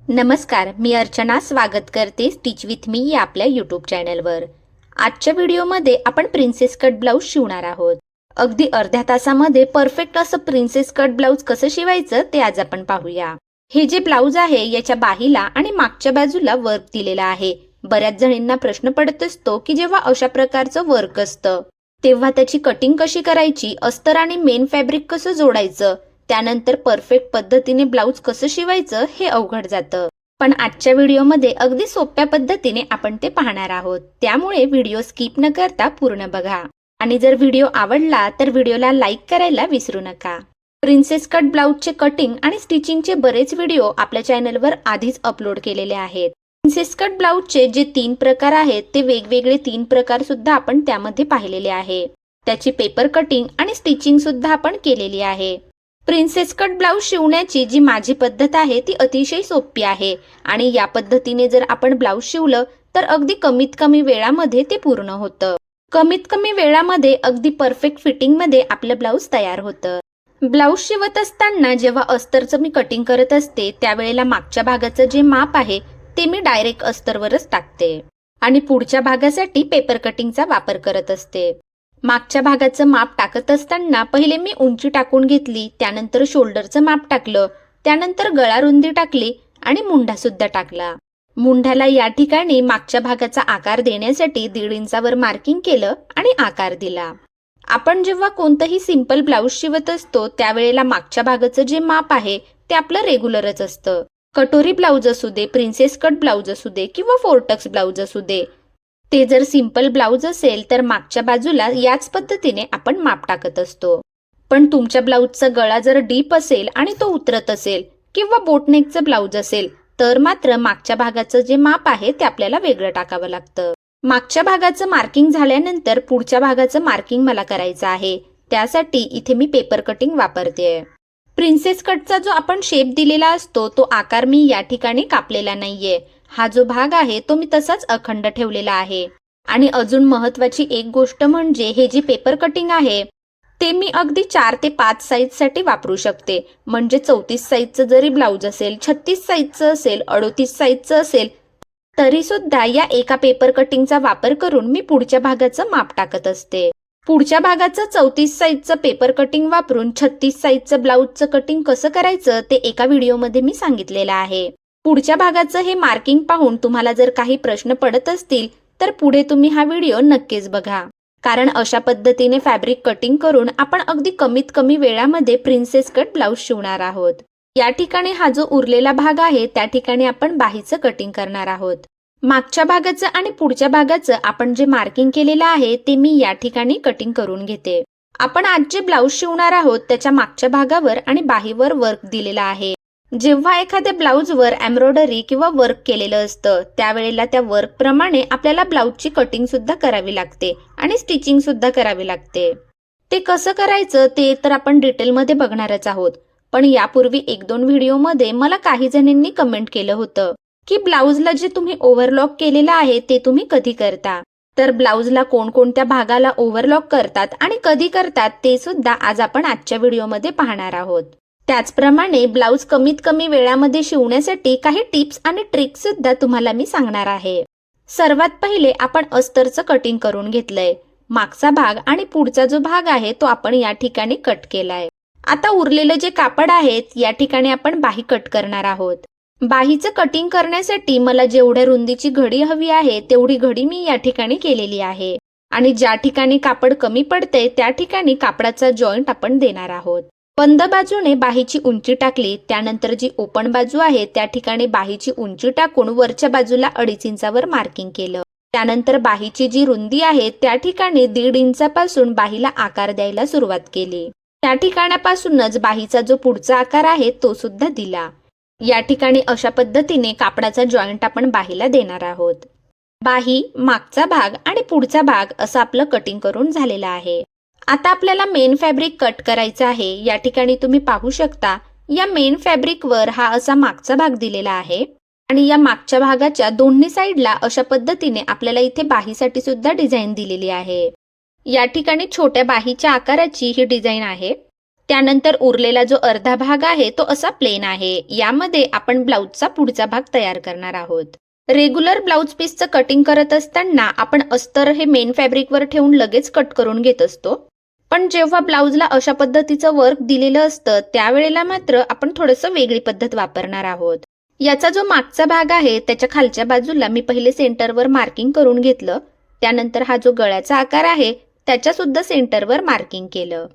नमस्कार, मी अर्चना स्वागत करते स्टिच विथ मी या आपल्या यूट्यूब चॅनलवर। आजच्या व्हिडिओमध्ये आपण प्रिन्सेस कट ब्लाउज शिवणार आहोत। अगदी अर्ध्या तासामध्ये परफेक्ट असं प्रिन्सेस कट ब्लाउज कसं शिवायचं ते आज आपण पाहूया। हे जे ब्लाउज आहे याच्या बाहीला आणि मागच्या बाजूला वर्क दिलेला आहे। बऱ्याच जणींना प्रश्न पडत असतो की जेव्हा अशा प्रकारचं वर्क असतं तेव्हा त्याची कटिंग कशी करायची, अस्तर आणि मेन फॅब्रिक कसं जोडायचं, त्यानंतर परफेक्ट पद्धतीने ब्लाउज कसं शिवायचं हे अवघड जातं। पण आजच्या व्हिडिओमध्ये अगदी सोप्या पद्धतीने आपण ते पाहणार आहोत, त्यामुळे व्हिडिओ स्किप न करता पूर्ण बघा। आणि जर व्हिडिओ आवडला तर व्हिडिओला लाईक करायला विसरू नका। प्रिन्सेस कट ब्लाउजचे कटिंग आणि स्टिचिंगचे बरेच व्हिडिओ आपल्या चॅनलवर आधीच अपलोड केलेले आहेत। प्रिन्सेस कट ब्लाउजचे जे 3 प्रकार आहेत ते वेगवेगळे 3 प्रकार सुद्धा आपण त्यामध्ये पाहिलेले आहे। त्याची पेपर कटिंग आणि स्टिचिंग सुद्धा आपण केलेली आहे। प्रिन्सेस कट ब्लाउज शिवण्याची जी माझी पद्धत आहे ती अतिशय सोपी आहे आणि या पद्धतीने जर आपण ब्लाउज शिवलं तर अगदी कमीत कमी वेळामध्ये ते पूर्ण होतं। कमीत कमी वेळामध्ये अगदी परफेक्ट फिटिंग मध्ये आपलं ब्लाउज तयार होतं। ब्लाउज शिवत असताना जेव्हा अस्तरचं मी कटिंग करत असते त्यावेळेला मागच्या भागाचं जे माप आहे ते मी डायरेक्ट अस्तरवरच टाकते आणि पुढच्या भागासाठी पेपर कटिंगचा वापर करत असते। मागच्या भागाचं माप टाकत असताना पहिले मी उंची टाकून घेतली, त्यानंतर शोल्डरचं माप टाकलं, त्यानंतर गळा रुंदी टाकली आणि मुंढा सुद्धा टाकला। मुंढ्याला या ठिकाणी मागच्या भागाचा आकार देण्यासाठी 1.5 इंचावर मार्किंग केलं आणि आकार दिला। आपण जेव्हा कोणतंही सिंपल ब्लाउज शिवत असतो त्यावेळेला मागच्या भागाचं जे माप आहे ते आपलं रेग्युलरच असतं। कटोरी ब्लाउज असू दे, प्रिन्सेस कट ब्लाउज असू दे किंवा फोरटक्स ब्लाउज असू दे, ते जर सिंपल ब्लाउज असेल तर मागच्या बाजूला याच पद्धतीने आपण माप टाकत असतो। पण तुमच्या ब्लाउजचा गळा जर डीप असेल आणि तो उतरत असेल किंवा बोटनेकचं ब्लाउज असेल तर मात्र मागच्या भागाचं जे माप आहे ते आपल्याला वेगळं टाकावं लागतं। मागच्या भागाचं मार्किंग झाल्यानंतर पुढच्या भागाचं मार्किंग मला करायचं आहे, त्यासाठी इथे मी पेपर कटिंग वापरते। प्रिन्सेस कटचा जो आपण शेप दिलेला असतो तो आकार मी या ठिकाणी कापलेला नाहीये। हा जो भाग आहे तो मी तसाच अखंड ठेवलेला आहे। आणि अजून महत्त्वाची एक गोष्ट म्हणजे हे जे पेपर कटिंग आहे ते मी अगदी 4 ते 5 साईजसाठी वापरू शकते। म्हणजे 34 साईजचं जरी ब्लाउज असेल, 36 साईजचं असेल, 38 साईजचं असेल तरी सुद्धा या एका पेपर कटिंगचा वापर करून मी पुढच्या भागाचं माप टाकत असते। पुढच्या भागाचं 34 साईजचं पेपर कटिंग वापरून 36 साईजचं ब्लाउजचं कटिंग कसं करायचं ते एका व्हिडिओमध्ये मी सांगितलेलं आहे। पुढच्या भागाचं हे मार्किंग पाहून तुम्हाला जर काही प्रश्न पडत असतील तर पुढे तुम्ही हा व्हिडिओ नक्कीच बघा, कारण अशा पद्धतीने फॅब्रिक कटिंग करून आपण अगदी कमीत कमी वेळामध्ये प्रिन्सेस कट ब्लाउज शिवणार आहोत। या ठिकाणी हा जो उरलेला भाग आहे त्या ठिकाणी आपण बाहीचं कटिंग करणार आहोत। मागच्या भागाचं आणि पुढच्या भागाचं आपण जे मार्किंग केलेलं आहे ते मी या ठिकाणी कटिंग करून घेते। आपण आज जे ब्लाउज शिवणार आहोत त्याच्या मागच्या भागावर आणि बाहीवर वर्क दिलेला आहे। जेव्हा एखाद्या ब्लाउजवर एम्ब्रॉयडरी किंवा वर्क केलेलं असतं त्यावेळेला त्या वर्क प्रमाणे आपल्याला ब्लाउजची कटिंग सुद्धा करावी लागते आणि स्टिचिंग सुद्धा करावी लागते। ते कसं करायचं ते तर आपण डिटेलमध्ये बघणारच आहोत, पण यापूर्वी 1-2 व्हिडिओमध्ये मला काही जणांनी कमेंट केलं होतं की ब्लाउजला जे तुम्ही ओव्हरलॉक केलेलं आहे ते तुम्ही कधी करता। तर ब्लाउजला कोणकोणत्या भागाला ओव्हरलॉक करतात आणि कधी करतात ते सुद्धा आज आपण आजच्या व्हिडिओमध्ये पाहणार आहोत। त्याचप्रमाणे ब्लाउज कमीत कमी वेळामध्ये शिवण्यासाठी काही टिप्स आणि ट्रिक्स सुद्धा तुम्हाला मी सांगणार आहे। सर्वात पहिले आपण अस्तरचं कटिंग करून घेतलंय। मागचा भाग आणि पुढचा जो भाग आहे तो आपण या ठिकाणी कट केलाय। आता उरलेलं जे कापड आहे या ठिकाणी आपण बाही कट करणार आहोत। बाहीचं कटिंग करण्यासाठी मला जेवढ्या रुंदीची घडी हवी आहे तेवढी घडी मी या ठिकाणी केलेली आहे आणि ज्या ठिकाणी कापड कमी पडते त्या ठिकाणी कापडाचा जॉईंट आपण देणार आहोत। बंद बाजूने बाहीची उंची टाकली, त्यानंतर जी ओपन बाजू आहे त्या ठिकाणी बाहीची उंची टाकून वरच्या बाजूला 2.5 इंचावर मार्किंग केलं। त्यानंतर बाहीची जी रुंदी आहे त्या ठिकाणी 1.5 इंचापासून बाहीला आकार द्यायला सुरुवात केली। त्या ठिकाणापासूनच बाहीचा जो पुढचा आकार आहे तो सुद्धा दिला। या ठिकाणी अशा पद्धतीने कापडाचा जॉईंट आपण बाहीला देणार आहोत। बाही, मागचा भाग आणि पुढचा भाग असं आपलं कटिंग करून झालेलं आहे। आता आपल्याला मेन फॅब्रिक कट करायचं आहे। या ठिकाणी तुम्ही पाहू शकता या मेन फॅब्रिकवर हा असा मागचा भाग दिलेला आहे आणि या मागच्या भागाच्या दोन्ही साईडला अशा पद्धतीने आपल्याला इथे बाहीसाठी सुद्धा डिझाईन दिलेली आहे। या ठिकाणी छोट्या बाहीच्या आकाराची ही डिझाईन आहे। त्यानंतर उरलेला जो अर्धा भाग आहे तो असा प्लेन आहे. यामध्ये आपण ब्लाऊजचा पुढचा भाग तयार करणार आहोत. रेग्युलर ब्लाऊज पीसचं कटिंग करत असताना आपण अस्तर हे मेन फॅब्रिकवर ठेवून लगेच कट करून घेत असतो. पण जेव्हा ब्लाऊजला अशा पद्धतीचं वर्क दिलेलं असतं त्यावेळेला मात्र आपण थोडंसं वेगळी पद्धत वापरणार आहोत. याचा जो मागचा भाग आहे त्याच्या खालच्या बाजूला मी पहिले सेंटरवर मार्किंग करून घेतलं. त्यानंतर हा जो गळ्याचा आकार आहे त्याच्या सुद्धा सेंटरवर मार्किंग केलं.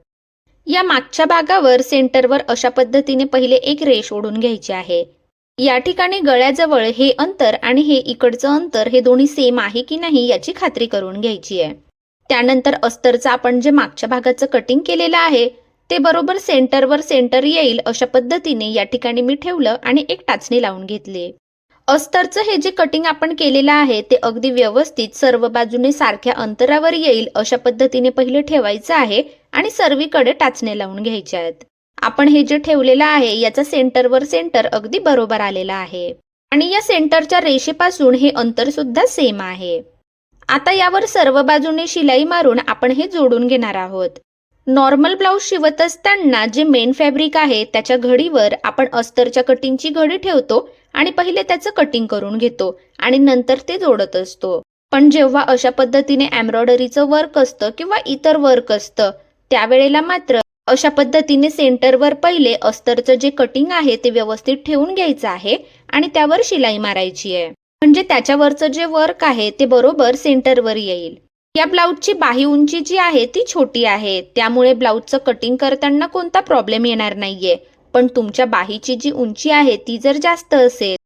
या मागच्या भागावर सेंटरवर अशा पद्धतीने पहिले एक रेष ओढून घ्यायची आहे. या ठिकाणी गळ्याजवळ हे अंतर आणि हे इकडचं अंतर हे दोन्ही सेम आहे की नाही याची खात्री करून घ्यायची आहे. त्यानंतर अस्तरचं आपण जे मागच्या भागाचं कटिंग केलेलं आहे ते बरोबर सेंटरवर सेंटर येईल अशा पद्धतीने या ठिकाणी मी ठेवलं आणि एक टाचणी लावून घेतली. अस्तरचं हे जे कटिंग आपण केलेलं आहे ते अगदी व्यवस्थित सर्व बाजूने सारख्या अंतरावर येईल अशा पद्धतीने पहिले ठेवायचं आहे आणि सर्वीकडे टाचण्या लावून घ्यायच्या आहेत. आपण हे जे ठेवलेलं आहे याचा सेंटरवर सेंटर अगदी बरोबर आलेला आहे आणि या सेंटरच्या रेषेपासून हे अंतर सुद्धा सेम आहे. आता यावर सर्व बाजूने शिलाई मारून आपण हे जोडून घेणार आहोत. नॉर्मल ब्लाऊज शिवत असताना जे मेन फॅब्रिक आहे त्याच्या घडीवर आपण अस्तरच्या कटिंगची घडी ठेवतो आणि पहिले त्याचं कटिंग करून घेतो आणि नंतर ते जोडत असतो. पण जेव्हा अशा पद्धतीने एम्ब्रॉयडरीचं वर्क असतं किंवा इतर वर्क असतं त्यावेळेला मात्र अशा पद्धतीने सेंटरवर पहिले अस्तरचं जे कटिंग आहे ते व्यवस्थित ठेवून घ्यायचं आहे आणि त्यावर शिलाई मारायची आहे. म्हणजे त्याच्यावरचं जे वर्क आहे ते बरोबर सेंटरवर येईल. या ब्लाऊजची बाही उंची जी आहे ती छोटी आहे त्यामुळे ब्लाऊजचं कटिंग करताना कोणता प्रॉब्लेम येणार नाहीये. पण तुमच्या बाहीची जी उंची आहे ती जर जास्त असेल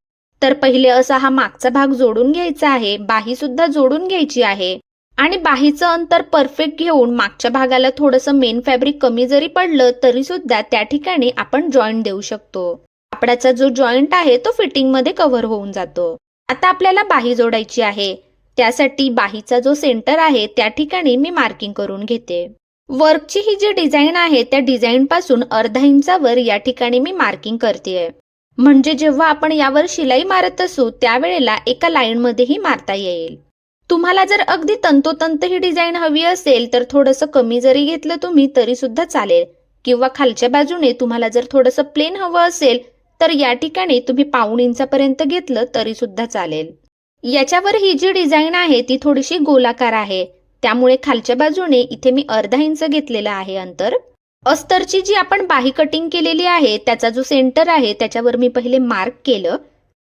तर पहिले असा हा मागचा भाग जोडून घ्यायचा आहे, बाही सुद्धा जोडून घ्यायची आहे आणि बाहीचं अंतर परफेक्ट घेऊन मागच्या भागाला थोडंसं मेन फॅब्रिक कमी जरी पडलं तरी सुद्धा त्या ठिकाणी आपण जॉईंट देऊ शकतो. कापडाचा जो जॉईंट आहे तो फिटिंग मध्ये कव्हर होऊन जातो. आता आपल्याला बाही जोडायची आहे. त्यासाठी बाहीचा जो सेंटर आहे त्या ठिकाणी मी मार्किंग करून घेते. वर्कची ही जी डिझाईन आहे त्या डिझाईन पासून अर्धा इंचावर या ठिकाणी मी मार्किंग करतेय. म्हणजे जेव्हा आपण यावर शिलाई मारत असू त्यावेळेला एका लाईन मध्येही मारता येईल. तुम्हाला जर अगदी तंतोतंत ही डिझाईन हवी असेल तर थोडंसं कमी जरी घेतलं तुम्ही तरी सुद्धा चालेल किंवा खालच्या बाजूने तुम्हाला जर थोडंसं प्लेन हवं असेल तर या ठिकाणी तुम्ही पाऊण इंचापर्यंत घेतलं तरी सुद्धा चालेल. याच्यावर ही जी डिझाईन आहे ती थोडीशी गोलाकार आहे त्यामुळे खालच्या बाजूने इथे मी अर्धा इंच घेतलेला आहे अंतर. अस्तरची जी आपण बाही कटिंग केलेली आहे त्याचा जो सेंटर आहे त्याच्यावर मी पहिले मार्क केलं.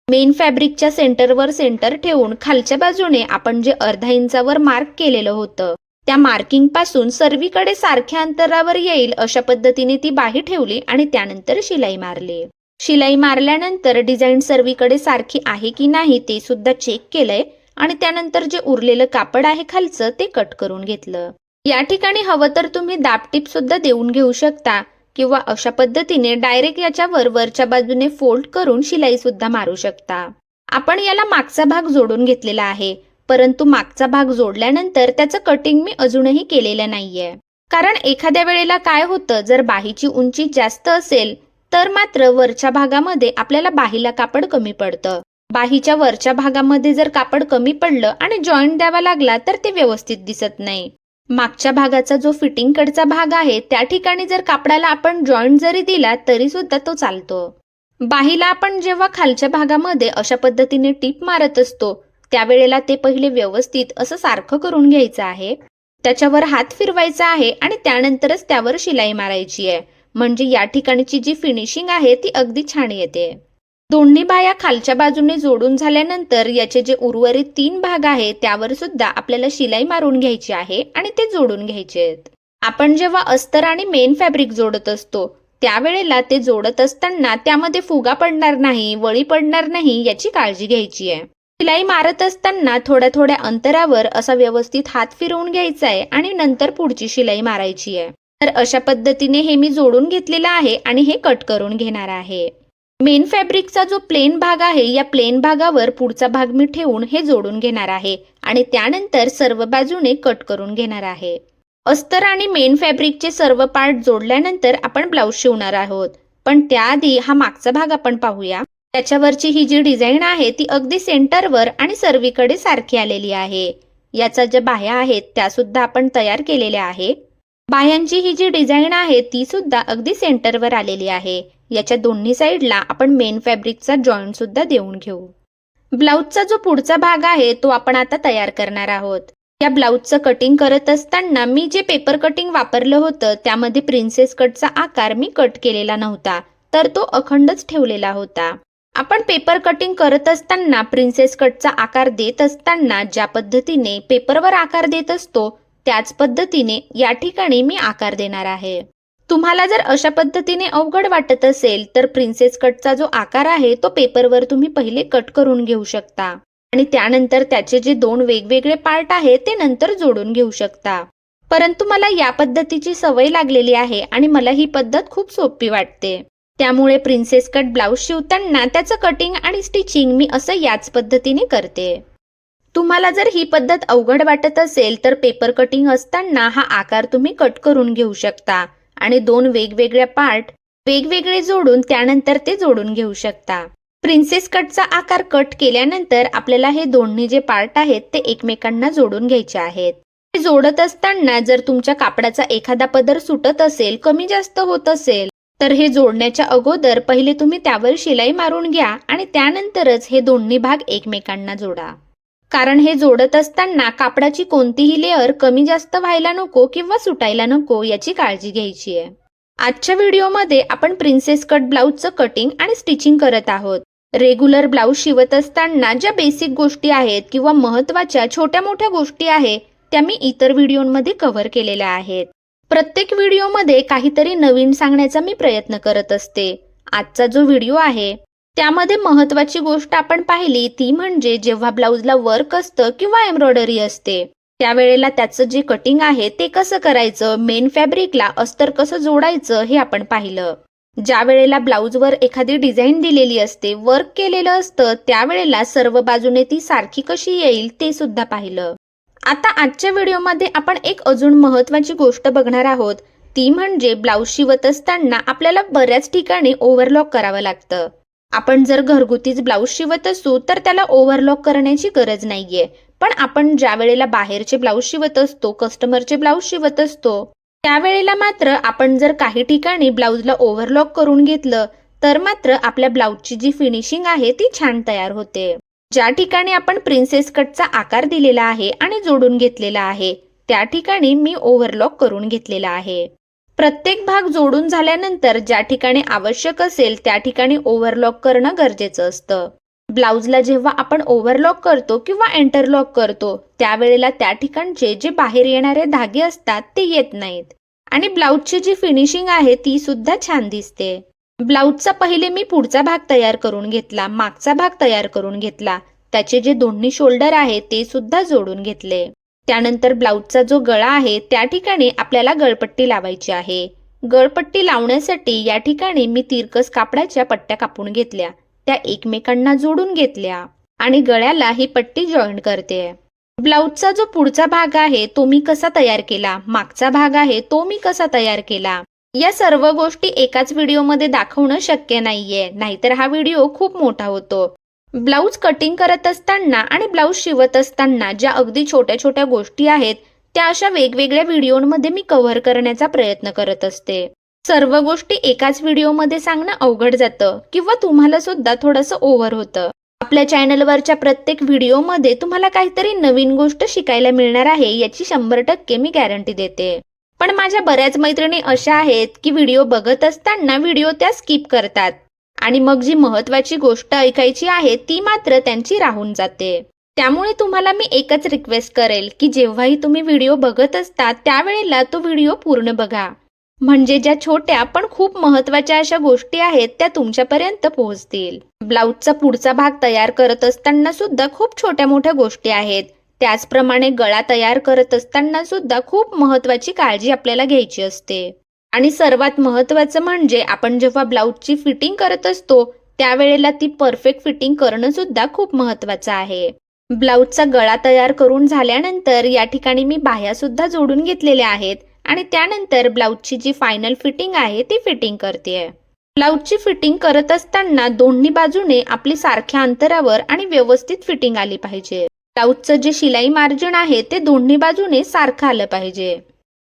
मेन फॅब्रिकच्या सेंटरवर सेंटर ठेवून खालच्या बाजूने आपण जे अर्धा इंचावर मार्क केलेलं होतं त्या मार्किंग पासून सर्वीकडे सारख्या अंतरावर येईल अशा पद्धतीने ती बाही ठेवली आणि त्यानंतर शिलाई मारली. शिलाई मारल्यानंतर डिझाईन सर्वीकडे सारखी आहे की नाही ते सुद्धा चेक केलंय आणि त्यानंतर जे उरलेलं कापड आहे खालचं ते कट करून घेतलं. या ठिकाणी हवं तर तुम्ही दाबटीप सुद्धा देऊन घेऊ शकता किंवा अशा पद्धतीने डायरेक्ट याच्यावर वरच्या बाजूने फोल्ड करून शिलाई सुद्धा मारू शकता. आपण याला मागचा भाग जोडून घेतलेला आहे परंतु मागचा भाग जोडल्यानंतर त्याचं कटिंग मी अजूनही केलेलं नाहीये. कारण एखाद्या वेळेला काय होतं जर बाहीची उंची जास्त असेल तर मात्र वरच्या भागामध्ये आपल्याला बाहीला कापड कमी पडतं. बाहीच्या वरच्या भागामध्ये जर कापड कमी पडलं आणि जॉईंट द्यावा लागला तर ते व्यवस्थित दिसत नाही. मागच्या भागाचा जो फिटिंग कडचा भाग आहे त्या ठिकाणी जर कापडाला आपण जॉईंट जरी दिला तरी सुद्धा तो चालतो. बाहीला आपण जेव्हा खालच्या भागामध्ये अशा पद्धतीने टीप मारत असतो त्यावेळेला ते पहिले व्यवस्थित असं सारखं करून घ्यायचं आहे. त्याच्यावर हात फिरवायचा आहे आणि त्यानंतरच त्यावर शिलाई मारायची आहे. म्हणजे या ठिकाणची जी फिनिशिंग आहे ती अगदी छान येते. दोन्ही बाया खालच्या बाजूने जोडून झाल्यानंतर याचे जे उर्वरित 3 भाग आहे त्यावर सुद्धा आपल्याला शिलाई मारून घ्यायची आहे आणि ते जोडून घ्यायचे आहेत. आपण जेव्हा अस्तर आणि मेन फॅब्रिक जोडत असतो त्यावेळेला ते जोडत असताना त्यामध्ये फुगा पडणार नाही, वळी पडणार नाही याची काळजी घ्यायची आहे. शिलाई मारत असताना थोड्या थोड्या अंतरावर असा व्यवस्थित हात फिरवून घ्यायचा आहे आणि नंतर पुढची शिलाई मारायची आहे. तर अशा पद्धतीने हे मी जोडून घेतलेलं आहे आणि हे कट करून घेणार आहे. मेन फॅब्रिकचा जो प्लेन भाग आहे या प्लेन भागावर पुढचा भाग मी ठेवून हे जोडून घेणार आहे आणि त्यानंतर सर्व बाजूने कट करून घेणार आहे. अस्तर आणि मेन फॅब्रिकचे सर्व पार्ट जोडल्यानंतर आपण ब्लाऊज शिवणार आहोत. पण त्याआधी हा मागचा भाग आपण पाहूया. त्याच्यावरची ही जी डिझाईन आहे ती अगदी सेंटरवर आणि सर्वीकडे सारखी आलेली आहे. याचा ज्या बाह्या आहेत त्या सुद्धा आपण तयार केलेल्या आहे. बाह्यांची ही जी डिझाईन आहे ती सुद्धा अगदी सेंटरवर आलेली आहे. याच्या दोन्ही साईडला आपण मेन फॅब्रिकचा जॉईंट सुद्धा देऊन घेऊ. ब्लाऊजचा जो पुढचा भाग आहे तो आपण आता तयार करणार आहोत. या ब्लाऊजचं कटिंग करत असताना मी जे पेपर कटिंग वापरलं होतं त्यामध्ये प्रिन्सेस कटचा आकार मी कट केलेला नव्हता, तर तो अखंडच ठेवलेला होता. आपण पेपर कटिंग करत असताना प्रिन्सेस कटचा आकार देत असताना ज्या पद्धतीने पेपरवर आकार देत असतो त्याच पद्धतीने या ठिकाणी मी आकार देणार आहे. तुम्हाला जर अशा पद्धतीने अवघड वाटत असेल तर प्रिन्सेस कटचा जो आकार आहे तो पेपरवर तुम्ही पहिले कट करून घेऊ शकता आणि त्यानंतर त्याचे जे दोन वेगवेगळे पार्ट आहेत ते नंतर जोडून घेऊ शकता. परंतु मला या पद्धतीची सवय लागलेली आहे आणि मला ही पद्धत खूप सोपी वाटते. त्यामुळे प्रिन्सेस कट ब्लाऊज शिवताना त्याचं कटिंग आणि स्टिचिंग मी असं याच पद्धतीने करते. तुम्हाला जर ही पद्धत अवघड वाटत असेल तर पेपर कटिंग असताना हा आकार तुम्ही कट करून घेऊ शकता आणि दोन वेगवेगळ्या पार्ट वेगवेगळे जोडून त्यानंतर ते जोडून घेऊ शकता. प्रिन्सेस कटचा आकार कट केल्यानंतर आपल्याला हे दोन्ही जे पार्ट आहेत ते एकमेकांना जोडून घ्यायचे आहेत. हे जोडत असताना जर तुमच्या कापडाचा एखादा पदर सुटत असेल, कमी जास्त होत असेल, तर हे जोडण्याच्या अगोदर पहिले तुम्ही त्यावर शिलाई मारून घ्या आणि त्यानंतरच हे दोन्ही भाग एकमेकांना जोडा. कारण हे जोडत असताना कापडाची कोणतीही लेअर कमी जास्त व्हायला नको किंवा सुटायला नको याची काळजी घ्यायची आहे. आजच्या व्हिडिओमध्ये आपण प्रिन्सेस कट ब्लाऊजचं कटिंग आणि स्टिचिंग करत आहोत. रेग्युलर ब्लाऊज शिवत असताना ज्या बेसिक गोष्टी आहेत किंवा महत्त्वाच्या छोट्या मोठ्या गोष्टी आहेत त्या मी इतर व्हिडिओमध्ये कव्हर केलेल्या आहेत. प्रत्येक व्हिडिओमध्ये काहीतरी नवीन सांगण्याचा मी प्रयत्न करत असते. आजचा जो व्हिडिओ आहे त्यामध्ये महत्त्वाची गोष्ट आपण पाहिली ती म्हणजे जेव्हा ब्लाऊजला वर्क असतं किंवा एम्ब्रॉयडरी असते त्यावेळेला त्याचं जे कटिंग आहे ते कसं करायचं, मेन फॅब्रिकला अस्तर कसं जोडायचं हे आपण पाहिलं. ज्या वेळेला ब्लाऊजवर एखादी डिझाईन दिलेली असते, वर्क केलेलं असतं, त्यावेळेला सर्व बाजूने ती सारखी कशी येईल ते सुद्धा पाहिलं. आता आजच्या व्हिडिओमध्ये आपण एक अजून महत्त्वाची गोष्ट बघणार आहोत, ती म्हणजे ब्लाऊज शिवत असताना आपल्याला बऱ्याच ठिकाणी ओव्हरलॉक करावं लागतं. आपण जर घरगुतीच ब्लाऊज शिवत असू तर त्याला ओव्हरलॉक करण्याची गरज नाहीये, पण आपण ज्या वेळेला बाहेरचे ब्लाऊज शिवत असतो, कस्टमरचे ब्लाऊज शिवत असतो, त्यावेळेला मात्र आपण जर काही ठिकाणी ब्लाऊजला ओव्हरलॉक करून घेतलं तर मात्र आपल्या ब्लाऊजची जी फिनिशिंग आहे ती छान तयार होते. ज्या ठिकाणी आपण प्रिन्सेस कटचा आकार दिलेला आहे आणि जोडून घेतलेला आहे त्या ठिकाणी मी ओव्हरलॉक करून घेतलेला आहे. प्रत्येक भाग जोडून झाल्यानंतर ज्या ठिकाणी आवश्यक असेल त्या ठिकाणी ओव्हरलॉक करणं गरजेचं असतं. ब्लाऊजला जेव्हा आपण ओव्हरलॉक करतो किंवा एंटरलॉक करतो त्यावेळेला त्या ठिकाणचे जे बाहेर येणारे धागे असतात ते येत नाहीत आणि ब्लाऊजची जी फिनिशिंग आहे ती सुद्धा छान दिसते. ब्लाऊजचा पहिले मी पुढचा भाग तयार करून घेतला, मागचा भाग तयार करून घेतला, त्याचे जे दोन्ही शोल्डर आहेत ते सुद्धा जोडून घेतले. त्यानंतर ब्लाऊजचा जो गळा आहे त्या ठिकाणी आपल्याला गळपट्टी लावायची आहे. गळपट्टी लावण्यासाठी या ठिकाणी मी तिरकस कापडाच्या पट्ट्या कापून घेतल्या, त्या एकमेकांना जोडून घेतल्या आणि गळ्याला ही पट्टी जॉईन करते. ब्लाऊजचा जो पुढचा भाग आहे तो मी कसा तयार केला, मागचा भाग आहे तो मी कसा तयार केला, या सर्व गोष्टी एकाच व्हिडिओमध्ये दाखवणं शक्य नाहीये, नाहीतर हा व्हिडिओ खूप मोठा होतो. ब्लाऊज कटिंग करत असताना आणि ब्लाऊज शिवत असताना ज्या अगदी छोट्या छोट्या गोष्टी आहेत त्या अशा वेगवेगळ्या व्हिडिओमध्ये मी कव्हर करण्याचा प्रयत्न करत असते. सर्व गोष्टी एकाच व्हिडिओमध्ये सांगणं अवघड जातं किंवा तुम्हाला सुद्धा थोडंसं ओव्हर होतं. आपल्या चॅनलवरच्या प्रत्येक व्हिडिओमध्ये तुम्हाला काहीतरी नवीन गोष्ट शिकायला मिळणार आहे याची 100% मी गॅरंटी देते. पण माझ्या बऱ्याच मैत्रिणी अशा आहेत की व्हिडिओ बघत असताना व्हिडिओ त्या स्किप करतात आणि मग जी महत्त्वाची गोष्ट ऐकायची आहे ती मात्र त्यांची राहून जाते. त्यामुळे तुम्हाला मी एकच रिक्वेस्ट करेल की जेव्हाही तुम्ही व्हिडिओ बघत असता त्यावेळेला तो व्हिडिओ पूर्ण बघा, म्हणजे ज्या छोट्या पण खूप महत्त्वाच्या अशा गोष्टी आहेत त्या तुमच्यापर्यंत पोहोचतील. ब्लाऊजचा पुढचा भाग तयार करत असताना सुद्धा खूप छोट्या मोठ्या गोष्टी आहेत. त्याचप्रमाणे गळा तयार करत असताना सुद्धा खूप महत्त्वाची काळजी आपल्याला घ्यायची असते. आणि सर्वात महत्त्वाचं म्हणजे आपण जेव्हा ब्लाऊजची फिटिंग करत असतो त्यावेळेला ती परफेक्ट फिटिंग करणं सुद्धा खूप महत्त्वाचं आहे. ब्लाऊजचा गळा तयार करून झाल्यानंतर या ठिकाणी मी बाह्या सुद्धा जोडून घेतलेल्या आहेत आणि त्यानंतर ब्लाऊजची जी फायनल फिटिंग आहे ती फिटिंग करते. ब्लाऊजची फिटिंग करत असताना दोन्ही बाजूने आपली सारख्या अंतरावर आणि व्यवस्थित फिटिंग आली पाहिजे. ब्लाऊजचं जे शिलाई मार्जिन आहे ते दोन्ही बाजूने सारखं आलं पाहिजे.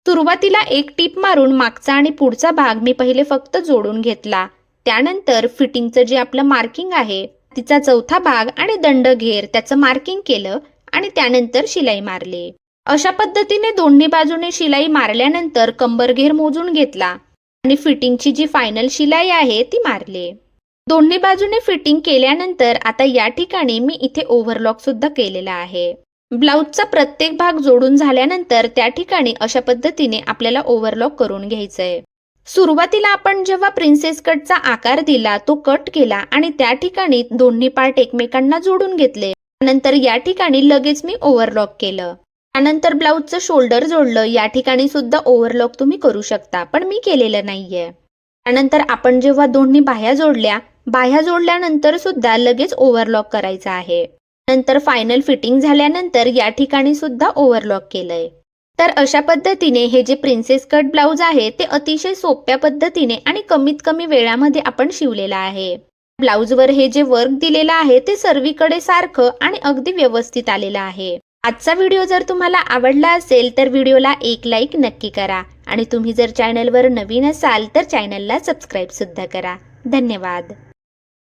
सुरुवातीला एक टीप मारून मागचा आणि पुढचा भाग मी पहिले फक्त जोडून घेतला. त्यानंतर फिटिंगचं जे आपलं मार्किंग आहे तिचा चौथा भाग आणि दंड घेर त्याचं मार्किंग केलं आणि त्यानंतर शिलाई मारली. अशा पद्धतीने दोन्ही बाजूने शिलाई मारल्यानंतर कंबर घेर मोजून घेतला आणि फिटिंगची जी फायनल शिलाई आहे ती मारली. दोन्ही बाजूने फिटिंग केल्यानंतर आता या ठिकाणी मी इथे ओव्हरलॉक सुद्धा केलेला आहे. ब्लाउजचा प्रत्येक भाग जोडून झाल्यानंतर त्या ठिकाणी अशा पद्धतीने आपल्याला ओव्हरलॉक करून घ्यायचंय. सुरुवातीला आपण जेव्हा प्रिन्सेस कटचा आकार दिला तो कट केला आणि त्या ठिकाणी दोन्ही पार्ट एकमेकांना जोडून घेतले. त्यानंतर या ठिकाणी लगेच मी ओव्हरलॉक केलं. त्यानंतर ब्लाउजचं शोल्डर जोडलं. या ठिकाणी सुद्धा ओव्हरलॉक तुम्ही करू शकता, पण मी केलेलं नाहीये. त्यानंतर आपण जेव्हा दोन्ही बाह्या जोडल्यानंतर सुद्धा लगेच ओव्हरलॉक करायचं आहे. नंतर फायनल फिटिंग झाल्यानंतर या ठिकाणी सुद्धा ओव्हरलॉक केलंय. तर अशा पद्धतीने हे जे प्रिन्सेस कट ब्लाउज आहे ते अतिशय सोप्या पद्धतीने आणि कमीत कमी वेळामध्ये आपण शिवलेलं आहे. ब्लाउजवर हे जे वर्क दिलेलं आहे ते सर्वीकडे सारखं आणि अगदी व्यवस्थित आलेलं आहे. आजचा व्हिडिओ जर तुम्हाला आवडला असेल तर व्हिडिओला एक लाईक नक्की करा आणि तुम्ही जर चॅनलवर नवीन असाल तर चॅनलला सबस्क्राईब सुद्धा करा. धन्यवाद.